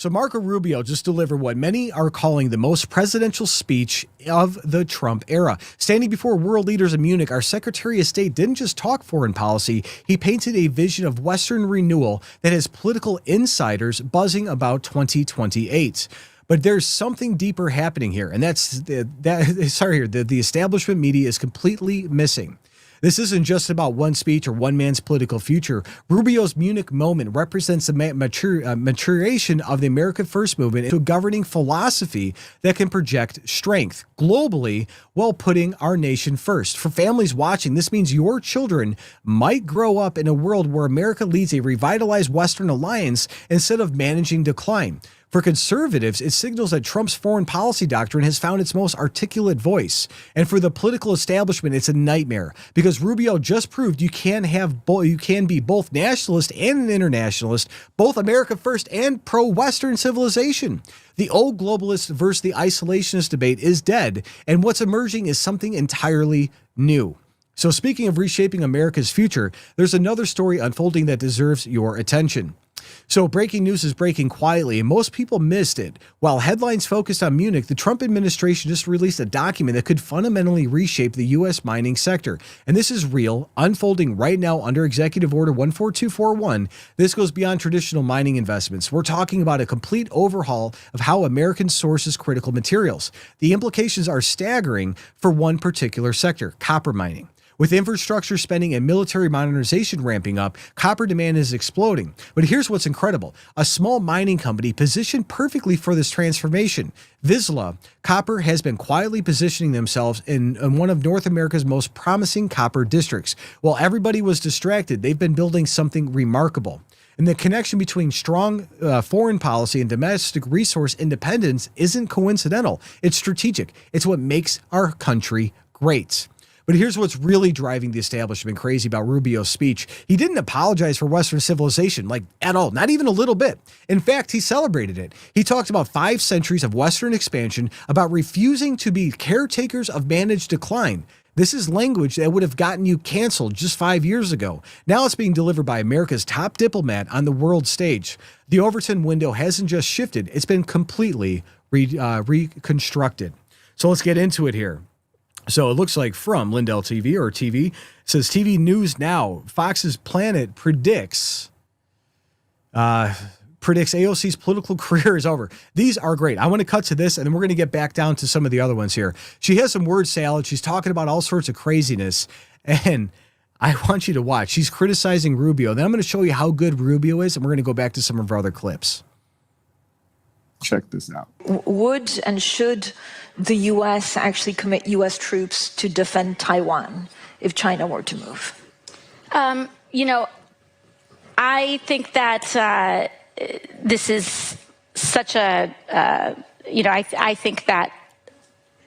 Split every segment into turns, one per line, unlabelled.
So Marco Rubio just delivered what many are calling the most presidential speech of the Trump era. Standing before world leaders in Munich, our Secretary of State didn't just talk foreign policy. He painted a vision of Western renewal that has political insiders buzzing about 2028. But there's something deeper happening here, and that's the establishment media is completely missing. This isn't just about one speech or one man's political future. Rubio's Munich moment represents the maturation of the America First movement into a governing philosophy that can project strength globally while putting our nation first. For families watching, this means your children might grow up in a world where America leads a revitalized Western alliance instead of managing decline. For conservatives, it signals that Trump's foreign policy doctrine has found its most articulate voice. And for the political establishment, it's a nightmare because Rubio just proved you can be both nationalist and an internationalist, both America first and pro-Western civilization. The old globalist versus the isolationist debate is dead, and what's emerging is something entirely new. So speaking of reshaping America's future, there's another story unfolding that deserves your attention. So breaking news is breaking quietly, and most people missed it. While headlines focused on Munich, the Trump administration just released a document that could fundamentally reshape the U.S. mining sector. And this is real, unfolding right now under Executive Order 14241. This goes beyond traditional mining investments. We're talking about a complete overhaul of how Americans sources critical materials. The implications are staggering for one particular sector, copper mining. With infrastructure spending and military modernization ramping up, copper demand is exploding. But here's what's incredible. A small mining company positioned perfectly for this transformation, Vizsla Copper, has been quietly positioning themselves in one of North America's most promising copper districts. While everybody was distracted, they've been building something remarkable. And the connection between strong foreign policy and domestic resource independence isn't coincidental. It's strategic. It's what makes our country great. But here's what's really driving the establishment crazy about Rubio's speech. He didn't apologize for Western civilization, like at all, not even a little bit. In fact, he celebrated it. He talked about 5 centuries of Western expansion, about refusing to be caretakers of managed decline. This is language that would have gotten you canceled just 5 years ago. Now it's being delivered by America's top diplomat on the world stage. The Overton window hasn't just shifted, it's been completely reconstructed. So let's get into it here. So it looks like from Lindell TV or TV, it says TV News Now, Fox's Planet predicts AOC's political career is over. These are great. I want to cut to this, and then we're going to get back down to some of the other ones here. She has some word salad. She's talking about all sorts of craziness, and I want you to watch. She's criticizing Rubio. Then I'm going to show you how good Rubio is, and we're going to go back to some of our other clips.
Check this out.
Would and should the U.S. actually commit U.S. troops to defend Taiwan if China were to move?
I think that this is such a, I think that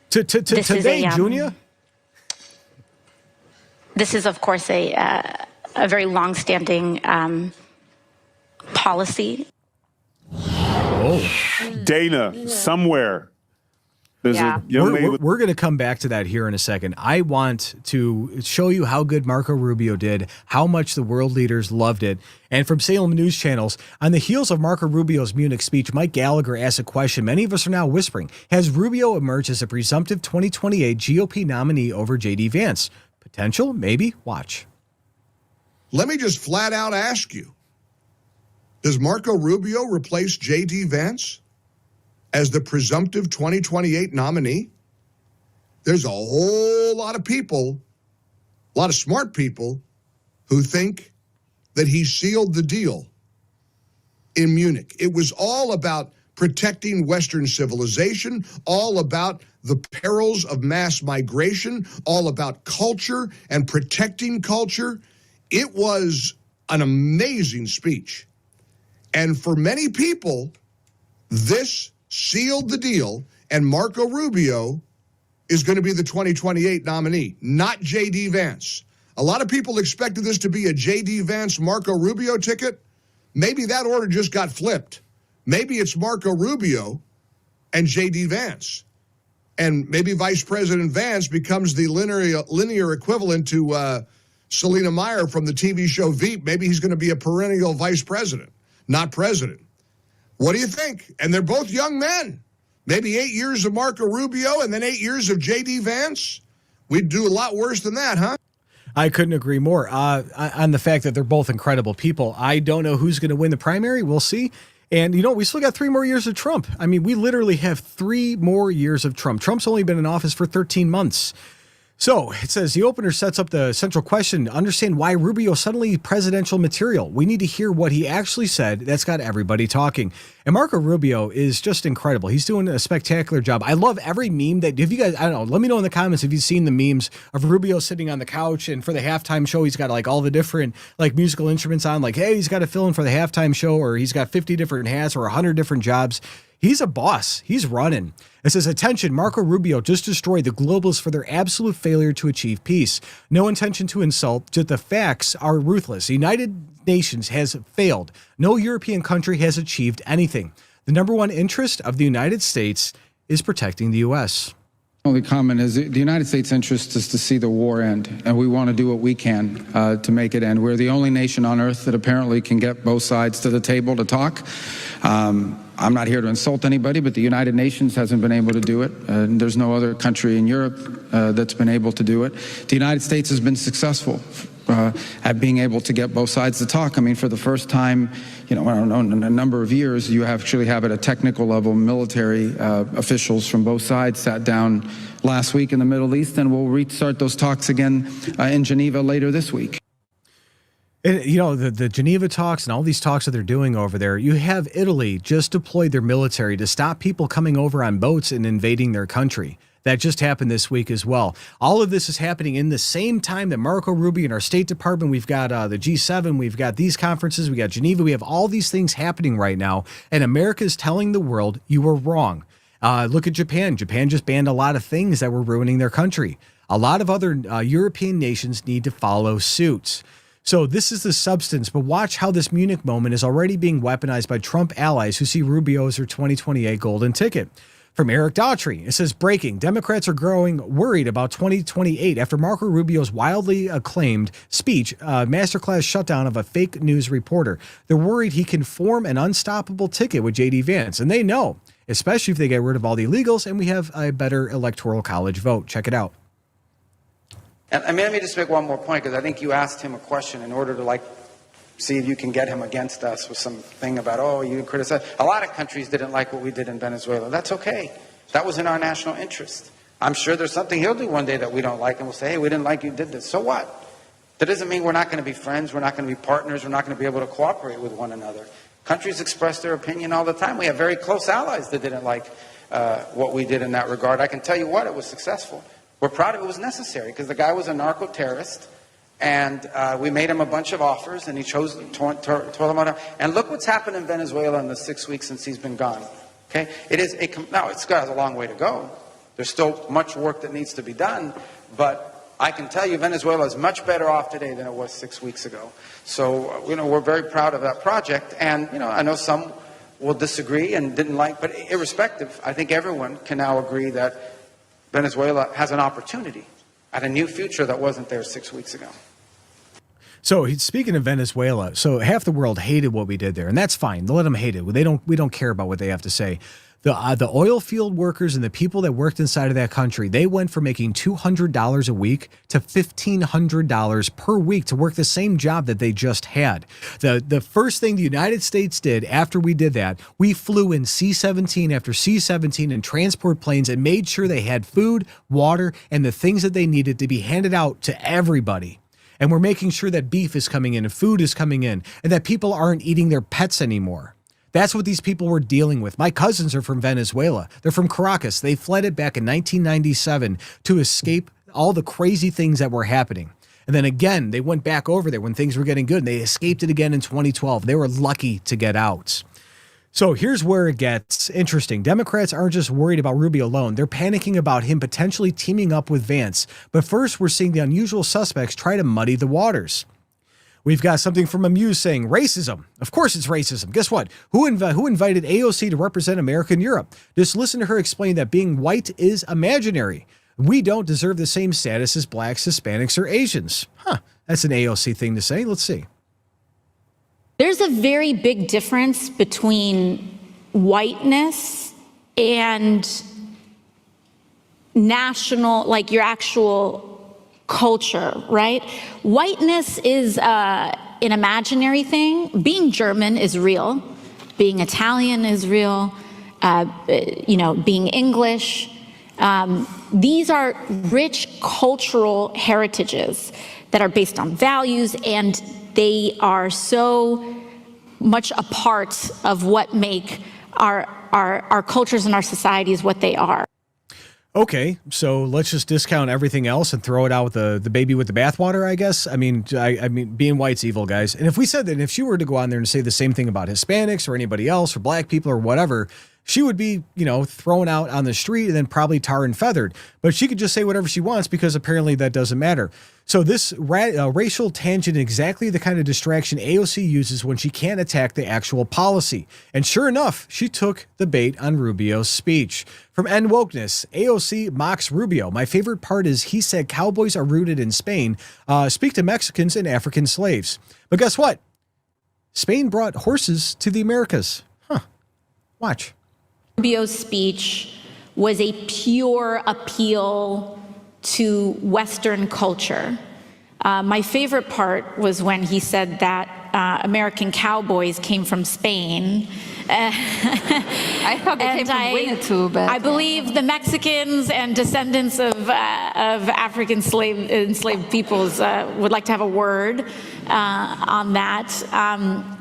today, Junia?
This is, of course, a very long-standing policy.
Oh.
Dana, somewhere.
We're going to come back to that here in a second. I want to show you how good Marco Rubio did, how much the world leaders loved it. And from Salem News Channels, on the heels of Marco Rubio's Munich speech, Mike Gallagher asked a question many of us are now whispering. Has Rubio emerged as a presumptive 2028 GOP nominee over JD Vance? Potential? Maybe. Watch.
Let me just flat out ask you, does Marco Rubio replace JD Vance as the presumptive 2028 nominee? There's a whole lot of people, a lot of smart people, who think that he sealed the deal in Munich. It was all about protecting Western civilization, all about the perils of mass migration, all about culture and protecting culture. It was an amazing speech. And for many people, this sealed the deal, and Marco Rubio is going to be the 2028 nominee, not J.D. Vance. A lot of people expected this to be a J.D. Vance, Marco Rubio ticket. Maybe that order just got flipped. Maybe it's Marco Rubio and J.D. Vance. And maybe Vice President Vance becomes the linear equivalent to Selena Meyer from the TV show Veep. Maybe he's going to be a perennial vice president, not president. What do you think? And they're both young men. Maybe 8 years of Marco Rubio and then 8 years of JD Vance. We'd do a lot worse than that, huh?
I couldn't agree more on the fact that they're both incredible people. I don't know who's going to win the primary. We'll see. And, you know, we still got 3 more years of Trump. I mean, we literally have 3 more years of Trump. Trump's only been in office for 13 months. So it says the opener sets up the central question to understand why Rubio suddenly presidential material. We need to hear what he actually said. That's got everybody talking. And Marco Rubio is just incredible. He's doing a spectacular job. I love every meme that, if you guys, I don't know, let me know in the comments if you've seen the memes of Rubio sitting on the couch, and for the halftime show, he's got like all the different like musical instruments on, like, hey, he's got to fill in for the halftime show, or he's got 50 different hats or 100 different jobs. He's a boss. He's running. It says, attention, Marco Rubio just destroyed the globalists for their absolute failure to achieve peace. No intention to insult, just the facts are ruthless. The United Nations has failed. No European country has achieved anything. The number one interest of the United States is protecting the U.S.
Only comment is the United States' interest is to see the war end, and we want to do what we can to make it end. We're the only nation on earth that apparently can get both sides to the table to talk. I'm not here to insult anybody, but the United Nations hasn't been able to do it. There's no other country in Europe that's been able to do it. The United States has been successful at being able to get both sides to talk. I mean, for the first time, you know, I don't know, in a number of years, you actually have at a technical level military officials from both sides sat down last week in the Middle East, and we'll restart those talks again in Geneva later this week.
And, you know, the Geneva talks and all these talks that they're doing over there, you have Italy just deployed their military to stop people coming over on boats and invading their country. That just happened this week as well. All of this is happening in the same time that Marco Rubio and our State Department, we've got the G7, we've got these conferences, we got Geneva, we have all these things happening right now. And America is telling the world, you were wrong. Look at Japan. Japan just banned a lot of things that were ruining their country. A lot of other European nations need to follow suit. So this is the substance, but watch how this Munich moment is already being weaponized by Trump allies who see Rubio as their 2028 golden ticket. From Eric Daughtry, it says, breaking, Democrats are growing worried about 2028 after Marco Rubio's wildly acclaimed speech, masterclass shutdown of a fake news reporter. They're worried he can form an unstoppable ticket with JD Vance, and they know, especially if they get rid of all the illegals and we have a better electoral college vote. Check it out.
And let me just make one more point, because I think you asked him a question in order to see if you can get him against us with something about, oh, you criticize. A lot of countries didn't like what we did in Venezuela. That's okay. That was in our national interest. I'm sure there's something he'll do one day that we don't like, and we'll say, hey, we didn't like you did this. So what? That doesn't mean we're not going to be friends. We're not going to be partners. We're not going to be able to cooperate with one another. Countries express their opinion all the time. We have very close allies that didn't like what we did in that regard. I can tell you what, it was successful. We're proud of it. It was necessary because the guy was a narco-terrorist, and we made him a bunch of offers, and he chose to tore them out. And look what's happened in Venezuela in the 6 weeks since he's been gone. Okay, now it's got a long way to go. There's still much work that needs to be done, but I can tell you Venezuela is much better off today than it was 6 weeks ago. So we're very proud of that project, and I know some will disagree and didn't like, but irrespective, I think everyone can now agree that Venezuela has an opportunity at a new future that wasn't there 6 weeks ago.
So speaking of Venezuela, so half the world hated what we did there, and that's fine. Let them hate it. We don't care about what they have to say. The oil field workers and the people that worked inside of that country, they went from making $200 a week to $1,500 per week to work the same job that they just had. The first thing the United States did after we did that, we flew in C-17 after C-17 and transport planes and made sure they had food, water, and the things that they needed to be handed out to everybody. And we're making sure that beef is coming in and food is coming in and that people aren't eating their pets anymore. That's what these people were dealing with. My cousins are from Venezuela. They're from Caracas. They fled it back in 1997 to escape all the crazy things that were happening. And then again, they went back over there when things were getting good, and they escaped it again in 2012. They were lucky to get out. So here's where it gets interesting. Democrats aren't just worried about Rubio alone. They're panicking about him potentially teaming up with Vance. But first, we're seeing the unusual suspects try to muddy the waters. We've got something from Amuse saying racism. Of course it's racism. Guess what? Who invited AOC to represent America in Europe? Just listen to her explain that being white is imaginary. We don't deserve the same status as blacks, Hispanics, or Asians. That's an AOC thing to say. Let's see.
There's a very big difference between whiteness and national, like your actual culture, right? Whiteness is an imaginary thing. Being German is real. Being Italian is real. Being English. These are rich cultural heritages that are based on values, and they are so much a part of what make our cultures and our societies what they are.
Okay, so let's just discount everything else and throw it out with the baby with the bathwater, I guess. I mean, being white's evil, guys. And if we said that, if she were to go on there and say the same thing about Hispanics or anybody else or black people or whatever, she would be, thrown out on the street and then probably tar and feathered. But she could just say whatever she wants because apparently that doesn't matter. So this racial tangent is exactly the kind of distraction AOC uses when she can't attack the actual policy. And sure enough, she took the bait on Rubio's speech. From End Wokeness, AOC mocks Rubio. My favorite part is he said cowboys are rooted in Spain. Speak to Mexicans and African slaves. But guess what? Spain brought horses to the Americas. Huh. Watch.
Rubio's speech was a pure appeal to Western culture. My favorite part was when he said that American cowboys came from Spain.
I thought they came from Winnetou, but
I believe the Mexicans and descendants of African enslaved peoples would like to have a word on that.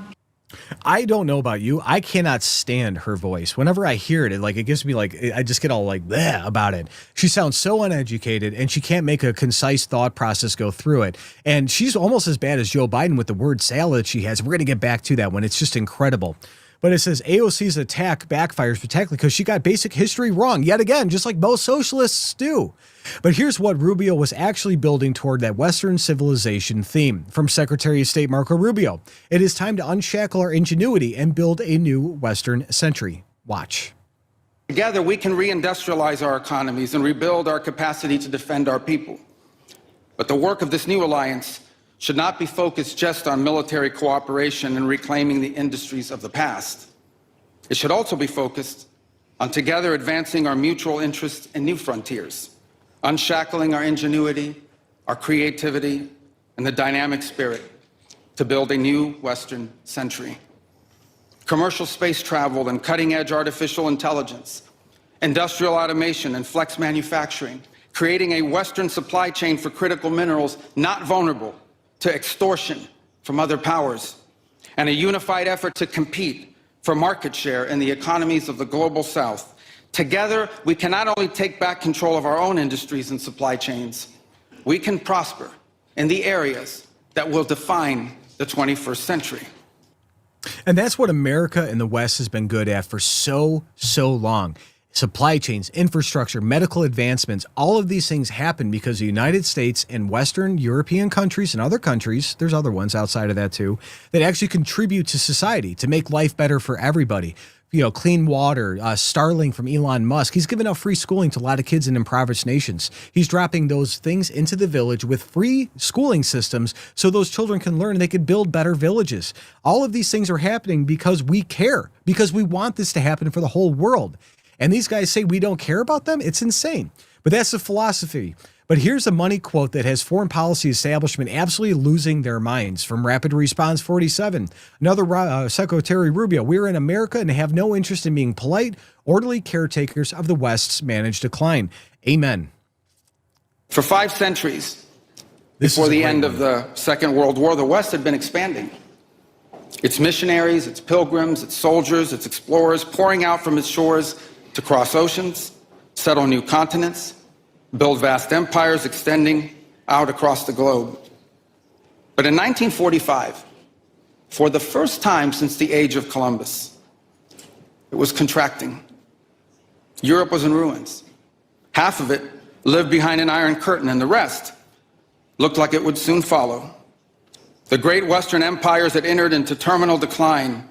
I don't know about you. I cannot stand her voice. Whenever I hear it, it gives me I just get all bleh about it. She sounds so uneducated and she can't make a concise thought process go through it. And she's almost as bad as Joe Biden with the word salad she has. We're going to get back to that one. It's just incredible. But it says AOC's attack backfires particularly because she got basic history wrong yet again, just like most socialists do. But here's what Rubio was actually building toward that Western civilization theme. From Secretary of State Marco Rubio, it is time to unshackle our ingenuity and build a new Western century. Watch.
Together, we can reindustrialize our economies and rebuild our capacity to defend our people. But the work of this new alliance should not be focused just on military cooperation and reclaiming the industries of the past. It should also be focused on together advancing our mutual interests in new frontiers, unshackling our ingenuity, our creativity, and the dynamic spirit to build a new Western century. Commercial space travel and cutting-edge artificial intelligence, industrial automation and flex manufacturing, creating a Western supply chain for critical minerals not vulnerable to extortion from other powers, and a unified effort to compete for market share in the economies of the global South. Together, we can not only take back control of our own industries and supply chains, we can prosper in the areas that will define the 21st century.
And that's what America and the West has been good at for so long. Supply chains, infrastructure, medical advancements, all of these things happen because the United States and Western European countries and other countries, there's other ones outside of that too, that actually contribute to society to make life better for everybody. Clean water, Starlink from Elon Musk. He's giving out free schooling to a lot of kids in impoverished nations. He's dropping those things into the village with free schooling systems so those children can learn and they can build better villages. All of these things are happening because we care, because we want this to happen for the whole world. And these guys say we don't care about them? It's insane. But that's the philosophy. But here's a money quote that has foreign policy establishment absolutely losing their minds. From Rapid Response 47, another Secretary Rubio, we're in America and have no interest in being polite, orderly caretakers of the West's managed decline. Amen.
For 5 centuries, before the end of the Second World War, the West had been expanding. Its missionaries, its pilgrims, its soldiers, its explorers pouring out from its shores to cross oceans, settle new continents, build vast empires extending out across the globe. But in 1945, for the first time since the age of Columbus, it was contracting. Europe was in ruins. Half of it lived behind an iron curtain, and the rest looked like it would soon follow. The great Western empires had entered into terminal decline,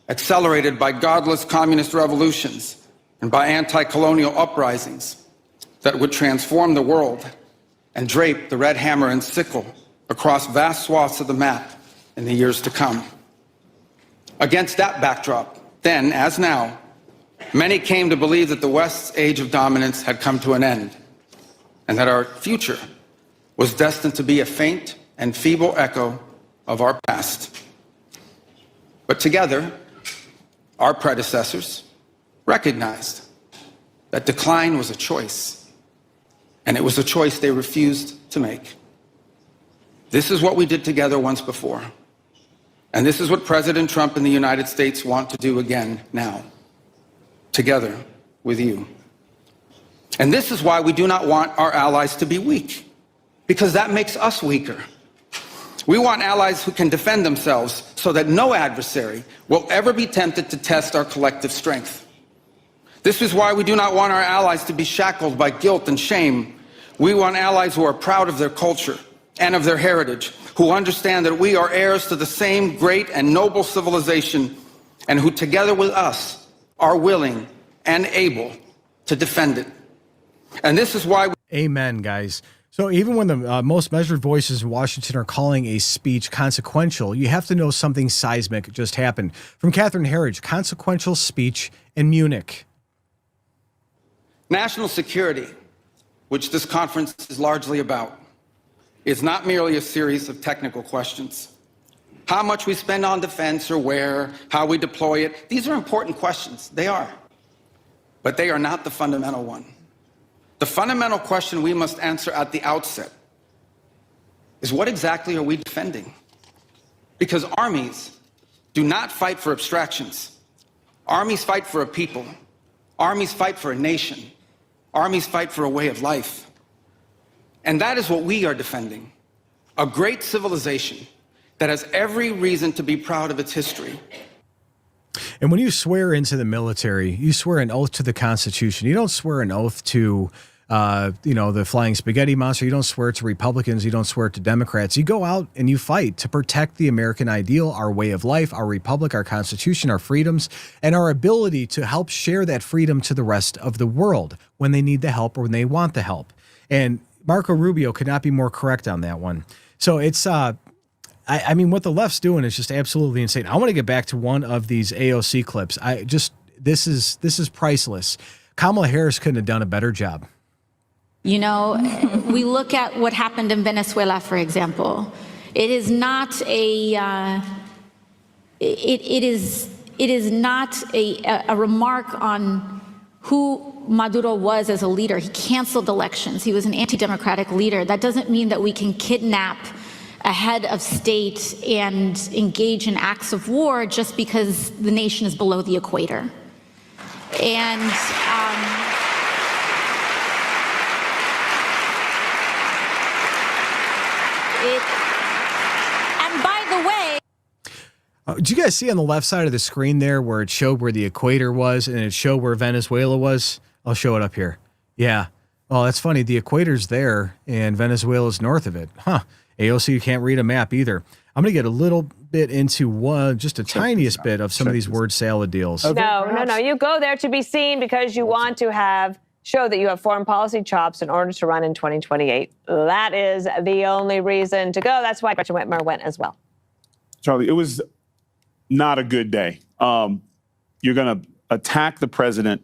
accelerated by godless communist revolutions and by anti-colonial uprisings that would transform the world and drape the red hammer and sickle across vast swaths of the map in the years to come. Against that backdrop, then, as now,
many came to believe that the West's age of dominance had come to an end, and that our future was destined to be a faint and feeble echo of our past. But together, our predecessors recognized that decline was a choice, and it was a choice they refused to make. This is what we did together once before, and this is what President Trump and the United States want to do again now, together with you. And this is why we do not want our allies to be weak, because that makes us weaker. We want allies who can defend themselves so that no adversary will ever be tempted to test our collective strength. This is why we do not want our allies to be shackled by guilt and shame. We want allies who are proud of their culture and of their heritage, who understand that we are heirs to the same great and noble civilization, and who together with us are willing and able to defend it. And this is why
Amen, guys. So even when the most measured voices in Washington are calling a speech consequential, you have to know something seismic just happened. From Catherine Herridge, consequential speech in Munich.
national security, which this conference is largely about, is not merely a series of technical questions. How much we spend on defense or where, how we deploy it, these are important questions. They are. But they are not the fundamental one. The fundamental question we must answer at the outset is, what exactly are we defending? Because armies do not fight for abstractions. Armies fight for a people. Armies fight for a nation. Armies fight for a way of life. And that is what we are defending. A great civilization that has every reason to be proud of its history.
And when you swear into the military, you swear an oath to the Constitution. You don't swear an oath to, the flying spaghetti monster. You don't swear to Republicans. You don't swear to Democrats. You go out and you fight to protect the American ideal, our way of life, our republic, our Constitution, our freedoms, and our ability to help share that freedom to the rest of the world when they need the help or when they want the help. And Marco Rubio could not be more correct on that one. So it's, I mean, what the left's doing is just absolutely insane. I want to get back to one of these AOC clips. This is priceless. Kamala Harris couldn't have done a better job.
You know, we look at what happened in Venezuela, for example. It is not a, it is not a remark on who Maduro was as a leader. He canceled elections. He was an anti-democratic leader. That doesn't mean that we can kidnap a head of state and engage in acts of war just because the nation is below the equator. And by the way,
did you guys see on the left side of the screen there where it showed where the equator was and it showed where Venezuela was? I'll show it up here. Yeah. Oh, that's funny. The equator's there and Venezuela's north of it. Huh. AOC, you can't read a map either. I'm going to get a little bit into just a tiniest bit of some of these word salad deals.
Okay, no. You go there to be seen because you want to show that you have foreign policy chops in order to run in 2028. That is the only reason to go. That's why Gretchen Whitmer went as well.
Charlie, it was not a good day. You're going to attack the president,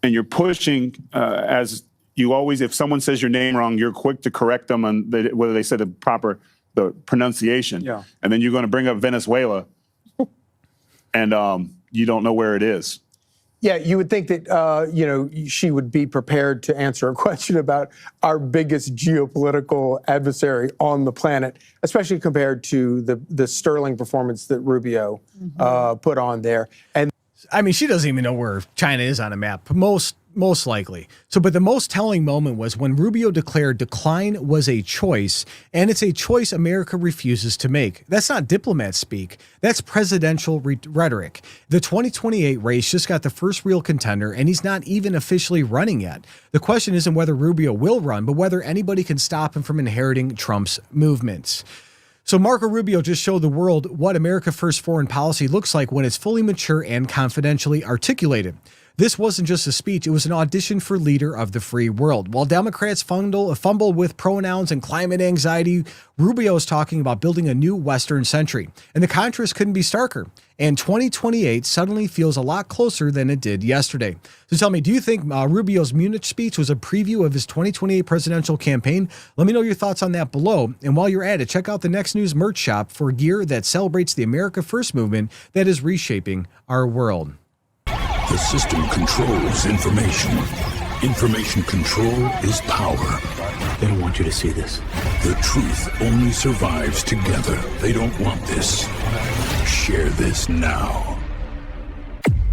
and you're pushing as you always, if someone says your name wrong, you're quick to correct them on whether they said the pronunciation. Yeah. And then you're going to bring up Venezuela, and you don't know where it is.
Yeah, you would think that, she would be prepared to answer a question about our biggest geopolitical adversary on the planet, especially compared to the sterling performance that Rubio put on there. And
I mean, she doesn't even know where China is on a map, most likely. So, but the most telling moment was when Rubio declared decline was a choice, and it's a choice America refuses to make. That's not diplomat speak. That's presidential rhetoric. The 2028 race just got the first real contender, and he's not even officially running yet. The question isn't whether Rubio will run, but whether anybody can stop him from inheriting Trump's movements. So Marco Rubio just showed the world what America First foreign policy looks like when it's fully mature and confidentially articulated. This wasn't just a speech, it was an audition for leader of the free world. While Democrats fumble with pronouns and climate anxiety, Rubio is talking about building a new Western century. And the contrast couldn't be starker. And 2028 suddenly feels a lot closer than it did yesterday. So tell me, do you think Rubio's Munich speech was a preview of his 2028 presidential campaign? Let me know your thoughts on that below. And while you're at it, check out the Next News merch shop for gear that celebrates the America First movement that is reshaping our world.
The system controls information. Information control is power.
They don't want you to see this.
The truth only survives together. They don't want this. Share this now.